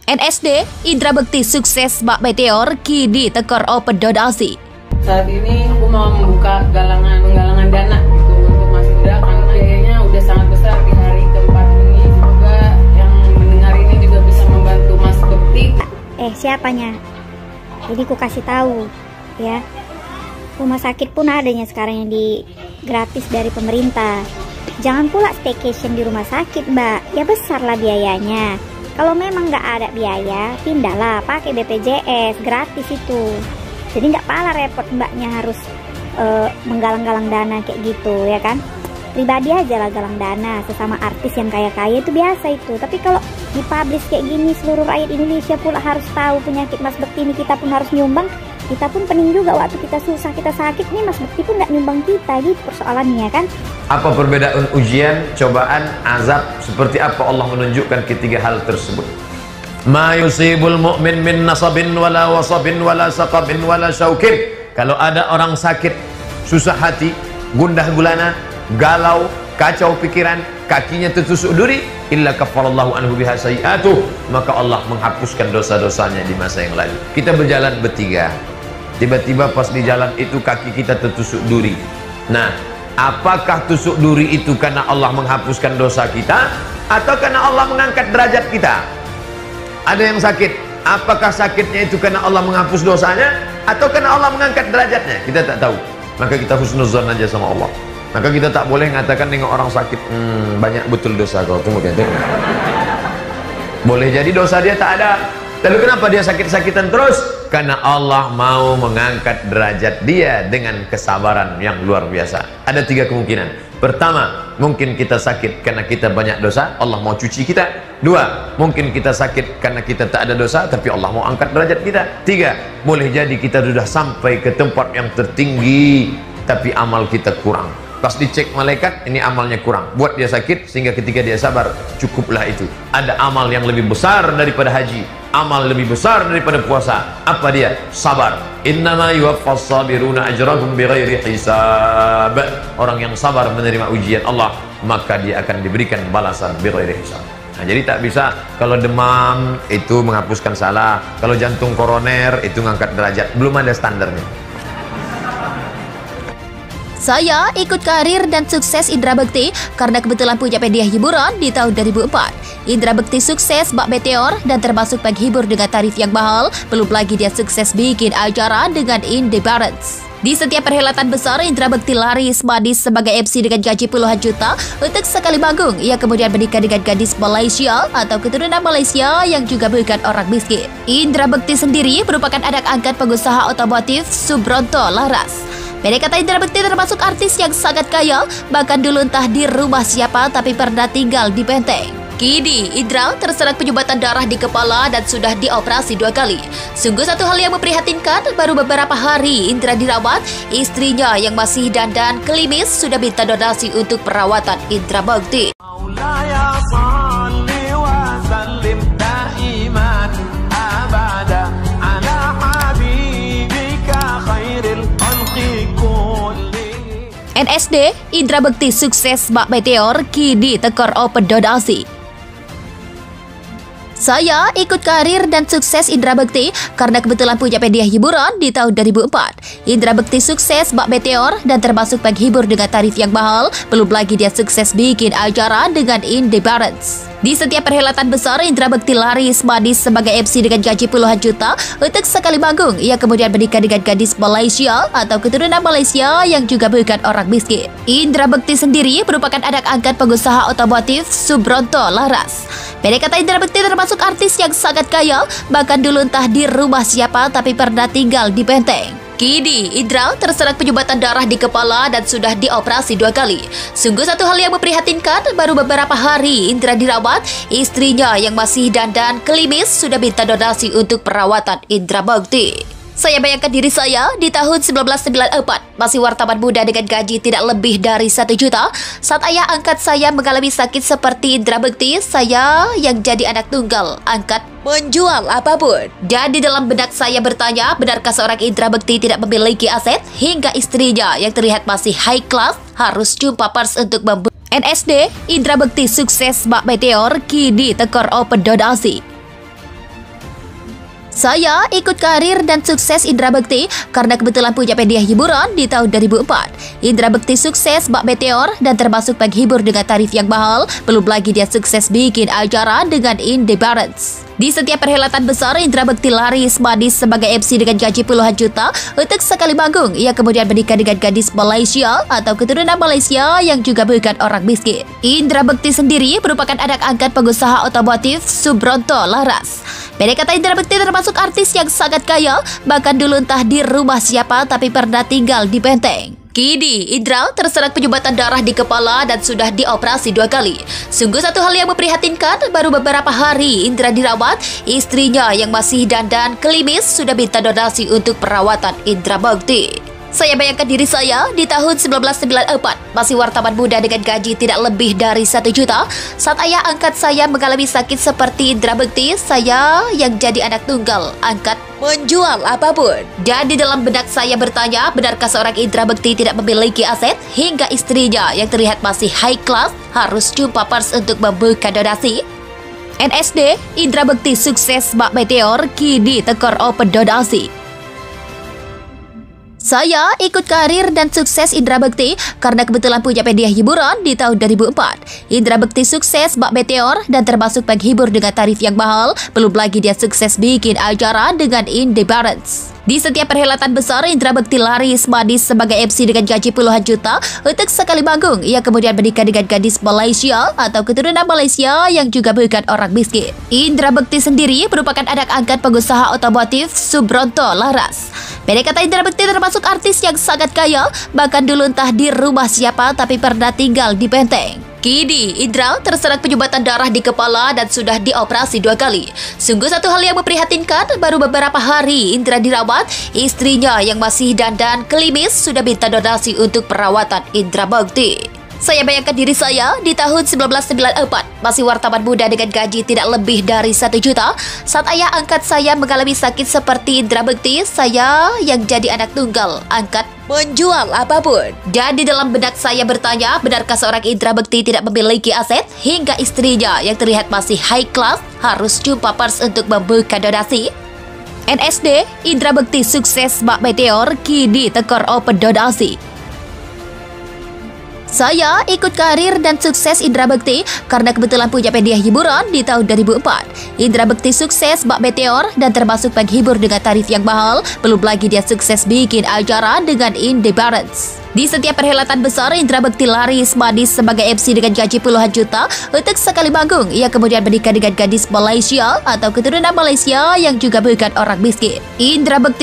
NSD, Indra Bekti sukses bak Meteor kini tekor open donasi. Saat ini aku mau membuka penggalangan dana gitu untuk Mas Indra karena kayaknya udah sangat besar di hari keempat ini. Semoga yang mendengar ini juga bisa membantu Mas Bekti. Siapanya? Jadi ku kasih tahu ya. Rumah sakit pun adanya sekarang yang gratis dari pemerintah. Jangan pula staycation di rumah sakit, Mbak. Ya besar lah biayanya. Kalau memang nggak ada biaya, pindahlah pakai BPJS, gratis itu. Jadi nggak pala repot mbaknya harus menggalang-galang dana kayak gitu ya kan. Pribadi aja lah galang dana, sesama artis yang kaya-kaya itu biasa itu. Tapi kalau dipublish kayak gini, seluruh rakyat Indonesia pula harus tahu penyakit Mas Bekti ini, kita pun harus nyumbang. Kita pun pening juga waktu kita susah, kita sakit nih, Mas Bekti pun nggak nyumbang kita, gitu persoalannya kan. Apa perbedaan ujian, cobaan, azab, seperti apa Allah menunjukkan ketiga hal tersebut? Ma yusibul mu'min min nasabin wala wasabin wala saqabin wala syaukin. Kalau ada orang sakit, susah hati, gundah gulana, galau, kacau pikiran, kakinya tertusuk duri, illa kafarallahu anhu biha sayi'atuh, maka Allah menghapuskan dosa-dosanya di masa yang lalu. Kita berjalan bertiga, tiba-tiba pas di jalan itu kaki kita tertusuk duri. Nah, apakah tusuk duri itu karena Allah menghapuskan dosa kita atau karena Allah mengangkat derajat kita? Ada yang sakit, apakah sakitnya itu karena Allah menghapus dosanya atau karena Allah mengangkat derajatnya? Kita tak tahu. Maka kita husnuzan aja sama Allah. Maka kita tak boleh mengatakan nengok orang sakit, banyak betul dosa kau. Tunggu kan? Boleh jadi dosa dia tak ada. Lalu kenapa dia sakit-sakitan terus? Karena Allah mau mengangkat derajat dia dengan kesabaran yang luar biasa. Ada tiga kemungkinan. Pertama, mungkin kita sakit karena kita banyak dosa, Allah mau cuci kita. Dua, mungkin kita sakit karena kita tak ada dosa, tapi Allah mau angkat derajat kita. Tiga, boleh jadi kita sudah sampai ke tempat yang tertinggi, tapi amal kita kurang. Pas dicek malaikat, ini amalnya kurang, buat dia sakit, sehingga ketika dia sabar, cukuplah itu. Ada amal yang lebih besar daripada haji, amal lebih besar daripada puasa. Apa dia? Sabar. Innama yuwaffas sabiruna ajrahum bighairi hisab. Orang yang sabar menerima ujian Allah, maka dia akan diberikan balasan bighairi hisab. Nah, jadi tak bisa kalau demam itu menghapuskan salah, kalau jantung koroner itu ngangkat derajat, belum ada standarnya. Saya ikut karir dan sukses Indra Bekti karena kebetulan punya media hiburan di tahun 2004. Indra Bekti sukses bak Meteor dan termasuk penghibur dengan tarif yang mahal. Belum lagi dia sukses bikin acara dengan Independence. Di setiap perhelatan besar, Indra Bekti laris manis sebagai MC dengan gaji puluhan juta untuk sekali manggung. Ia kemudian menikah dengan gadis Malaysia atau keturunan Malaysia yang juga bukan orang miskin. Indra Bekti sendiri merupakan anak angkat pengusaha otomotif Subronto Laras. Pendek kata, Indra Bekti termasuk artis yang sangat kaya, bahkan dulu entah di rumah siapa tapi pernah tinggal di Benteng. Kini, Indra terserang penyumbatan darah di kepala dan sudah dioperasi 2 kali. Sungguh satu hal yang memprihatinkan, baru beberapa hari Indra dirawat, istrinya yang masih dandan klimis sudah minta donasi untuk perawatan Indra Bekti. NSD, Indra Bekti sukses bak Meteor kini tekor open donasi. Saya ikut karir dan sukses Indra Bekti karena kebetulan punya media hiburan di tahun 2004. Indra Bekti sukses bak Meteor dan termasuk penghibur dengan tarif yang mahal. Belum lagi dia sukses bikin acara dengan Independence. Di setiap perhelatan besar, Indra Bekti laris manis sebagai MC dengan gaji puluhan juta untuk sekali manggung. Ia kemudian menikah dengan gadis Malaysia atau keturunan Malaysia yang juga bukan orang miskin. Indra Bekti sendiri merupakan anak angkat pengusaha otomotif Subronto Laras. Pendek kata, Indra Bekti termasuk artis yang sangat kaya, bahkan dulu entah di rumah siapa tapi pernah tinggal di Benteng. Kini, Indra terserang penyumbatan darah di kepala dan sudah dioperasi 2 kali. Sungguh satu hal yang memprihatinkan, baru beberapa hari Indra dirawat, istrinya yang masih dandan klimis sudah minta donasi untuk perawatan Indra Bekti. Saya bayangkan diri saya di tahun 1994, masih wartawan muda dengan gaji tidak lebih dari 1 juta. Saat ayah angkat saya mengalami sakit seperti Indra Bekti, saya yang jadi anak tunggal angkat menjual apapun. Dan di dalam benak saya bertanya, benarkah seorang Indra Bekti tidak memiliki aset hingga istrinya yang terlihat masih high class harus jumpa pers untuk membuat. NSD, Indra Bekti sukses bak Meteor kini tekor open donasi. Saya ikut karir dan sukses Indra Bekti karena kebetulan punya media hiburan di tahun 2004. Indra Bekti sukses bak meteor dan termasuk penghibur dengan tarif yang mahal. Belum lagi dia sukses bikin acara dengan Indie Barrens. Di setiap perhelatan besar, Indra Bekti laris manis sebagai MC dengan gaji puluhan juta untuk sekali manggung. Ia kemudian menikah dengan gadis Malaysia atau keturunan Malaysia yang juga bukan orang miskin. Indra Bekti sendiri merupakan anak angkat pengusaha otomotif Subronto Laras. Pendek kata, Indra Bekti termasuk artis yang sangat kaya, bahkan dulu entah di rumah siapa tapi pernah tinggal di Benteng. Kini, Indra terserang penyumbatan darah di kepala dan sudah dioperasi 2 kali. Sungguh satu hal yang memprihatinkan, baru beberapa hari Indra dirawat, istrinya yang masih dandan klimis sudah minta donasi untuk perawatan Indra Bekti. Saya bayangkan diri saya di tahun 1994, masih wartawan muda dengan gaji tidak lebih dari 1 juta. Saat ayah angkat saya mengalami sakit seperti Indra Bekti, saya yang jadi anak tunggal angkat menjual apapun. Dan di dalam benak saya bertanya, benarkah seorang Indra Bekti tidak memiliki aset hingga istrinya yang terlihat masih high class harus jumpa pers untuk membuka donasi? NSD, Indra Bekti sukses bak meteor kini tekor open donasi. Saya ikut karir dan sukses Indra Bekti karena kebetulan punya media hiburan di tahun 2004. Indra Bekti sukses bak meteor dan termasuk penghibur dengan tarif yang mahal. Belum lagi dia sukses bikin acara dengan Indie Barrens. Di setiap perhelatan besar, Indra Bekti laris manis sebagai MC dengan gaji puluhan juta untuk sekali manggung. Ia kemudian menikah dengan gadis Malaysia atau keturunan Malaysia yang juga bukan orang miskin. Indra Bekti sendiri merupakan anak angkat pengusaha otomotif Subronto Laras. Pendek kata, Indra Bekti termasuk artis yang sangat kaya, bahkan dulu entah di rumah siapa tapi pernah tinggal di Benteng. Kini, Indra terserang penyumbatan darah di kepala dan sudah dioperasi 2 kali. Sungguh satu hal yang memprihatinkan, baru beberapa hari Indra dirawat, istrinya yang masih dandan klimis sudah minta donasi untuk perawatan Indra Bekti. Saya bayangkan diri saya di tahun 1994, masih wartawan muda dengan gaji tidak lebih dari 1 juta. Saat ayah angkat saya mengalami sakit seperti Indra Bekti, saya yang jadi anak tunggal angkat menjual apapun. Dan di dalam benak saya bertanya, benarkah seorang Indra Bekti tidak memiliki aset hingga istrinya yang terlihat masih high class harus jumpa pers untuk membuka donasi? NSD, Indra Bekti sukses bak meteor kini tekor open donasi. Saya ikut karir dan sukses Indra Bekti karena kebetulan punya media hiburan di tahun 2004. Indra Bekti sukses bak meteor dan termasuk penghibur dengan tarif yang mahal. Belum lagi dia sukses bikin acara dengan Indie Barrens. Di setiap perhelatan besar, Indra Bekti laris manis sebagai MC dengan gaji puluhan juta untuk sekali manggung. Ia kemudian menikah dengan gadis Malaysia atau keturunan Malaysia yang juga bukan orang miskin. Indra Bekti